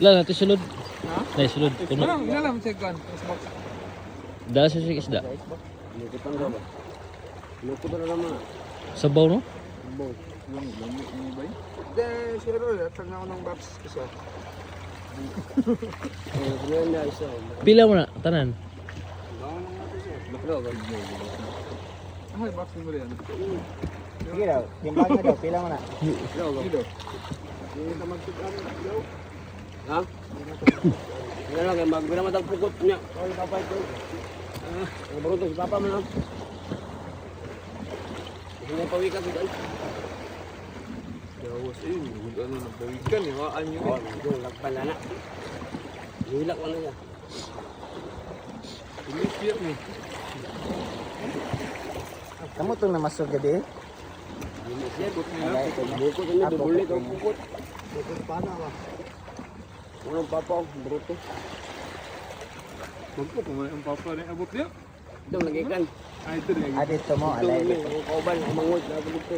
Lah natin sulod. Ha? Nay sulod puno. Ano, inalam sa kan? Xbox. Dala sa sig isda. Lukutan ka ba? Lukutan na naman. Sabaw no? Bong. Lami ini ba? De, siguro tanda ko ng box isa. Ganyan na isa. Pila mo na tanan. Baklo ba? Ay, box mo rin. Sige daw, timbang na daw, pila mo na. Kilo. Hindi ka magtukan. Ha? Ano lang, magbira matang pukot niya. Ay, papa ito. Ang baruto si papa mo lang. Hindi pa wika ko dahil. Yawas ano na bawigan eh, waan nyo Oh, eh. yung lagpala na. Hilak ko na niya. Tumipiyak ni. Kamu itong namasog gadi eh. Ikot nila. Bukot niya, bubulit ang pukot. Bukot pa na ba? Unang papa, bruto. Magpo kung may ang papa rin abot niya. Ito, nagikan. Ay, ito rin. Ah, dito mo, Ito, alay may dito. kauban, umangod, nabot ito.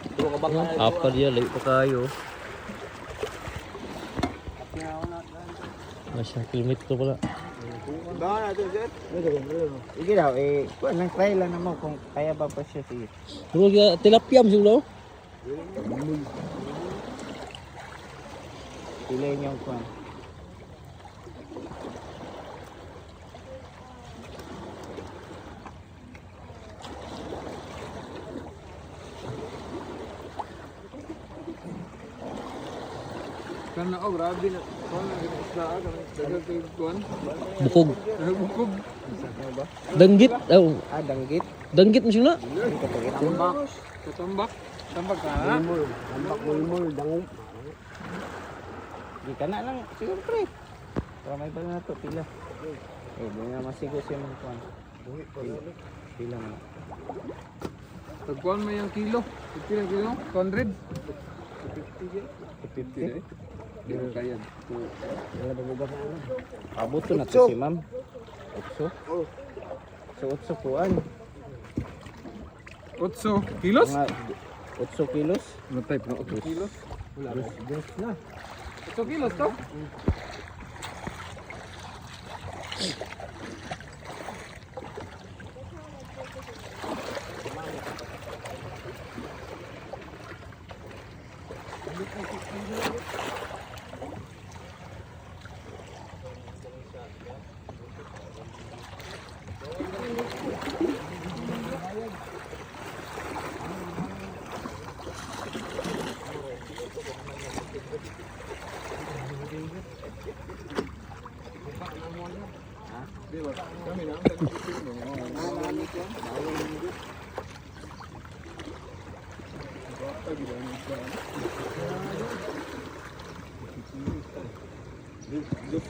Ito ka baka. Apa dia lagi pa kayo. Masya kilometro pala. Dahan natin, sir. Sige daw, eh, kuha lang try lang naman kung kaya ba pa siya sige. Pero tilapia mo siguro. Piliin yung kuha. Kana oh, grabe na. Kana isda ka na dagang kay kuan. Bukog. Bukog. Danggit. Oh, Ah, danggit. danggit mo siguro. Tambak. Katambak. Tambak ka. Mulmul. Tambak mulmul. Dango. Di ka na lang, siguro pre. Para may pala na to, pila. Eh, di na masigo siya mga kuha. Pila mo na. Tagkuan mo yung kilo. Pila kilo? 200? 50. Di ba kaya? Wala ba bugas na ano? Abuto na to si ma'am. 8. Oh. So, 8 kuhan. 8 kilos? Mga 8 kilos. Ano type na 8 kilos? Wala ba? Dos na. 8 kilos to? Di ba? Kami na ang tagpipin mo. Dos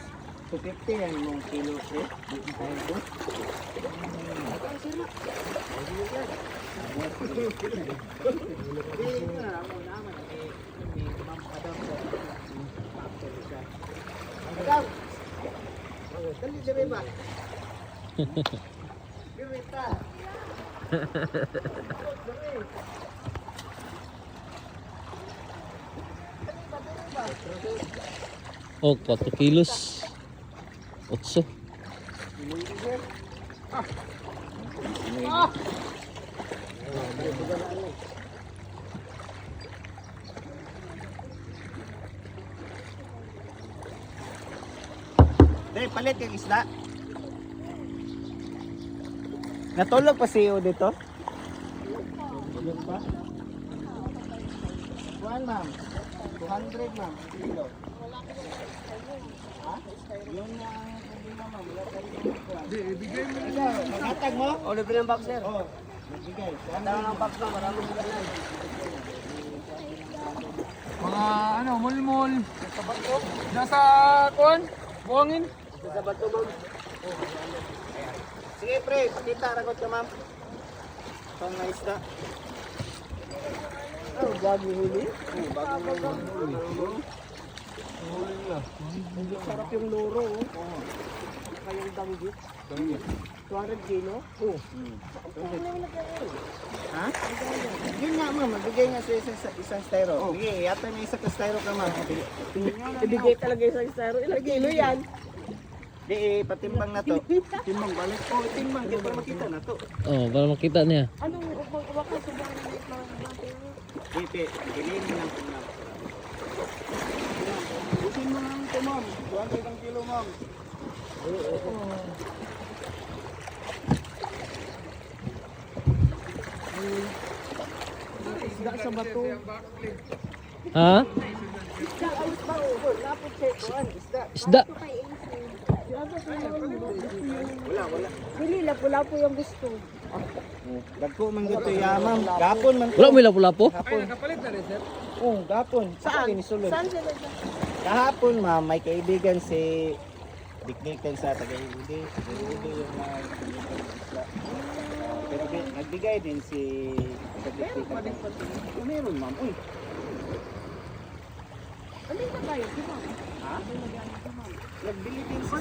250 yan mong kilo eh. Di tayo ko. Dali dali ba? Birita. Oh, 4 kilos. 8. Dali, palit yung isda. Natulog pa si Iyo dito? Natulog pa? Kuhan ma'am. 200 ma'am. Kilo. Ha? Yun na ang problema ma'am. Wala tayo kuhan. Di, ibigay mo Ikaw, maghatag mo? Oh, libre ng box, sir. Oo. Magbigay. Handa ng box na, marami sila na. mga ano, mulmul. Nasa kuan? Buhangin? Sa bato, ma'am. Sige pre, pakita. Ragot ka ma'am. Pang na isda. Oh, bago huli. Bago Huli nila. Sarap yung luro, oh. Saka yung danggit. 200 kilo? Oo. Ha? Yun nga ma'am, magbigay nga sa isang styro. Bigay, yata may isa ka styro ka ma'am. Ibigay talaga yung styro. Ilang kilo yan? Di, patimbang na to. Timbang balik. Oh, timbang. Di para makita na to. Oh, para makita niya. Anong wakas sa bahay natin? Di, piliin mo lang timbang. Busin mo lang ito, ma'am. 200 ang kilo, ma'am. Isda sa bato. Ha? Isda, ayos ba? Oh, lapot siya. Kuhan, isda. Isda. Wala. Dili, lapo-lapo yung gusto. Dagko man dito ya ma'am. Gapon man. Wala mo lapo-lapo? Gapon. Nakapalit na rin, sir. Oh, gapon. Saan inisulod? Saan sila? Kahapon ma'am, may kaibigan si Dikdikan sa Tagayudi. Tagayudi yung isla. Pero nagbigay din si Dikdikan. Meron ma'am. Uy. Ano yung kabayo? Ha? Nagbili din si Sir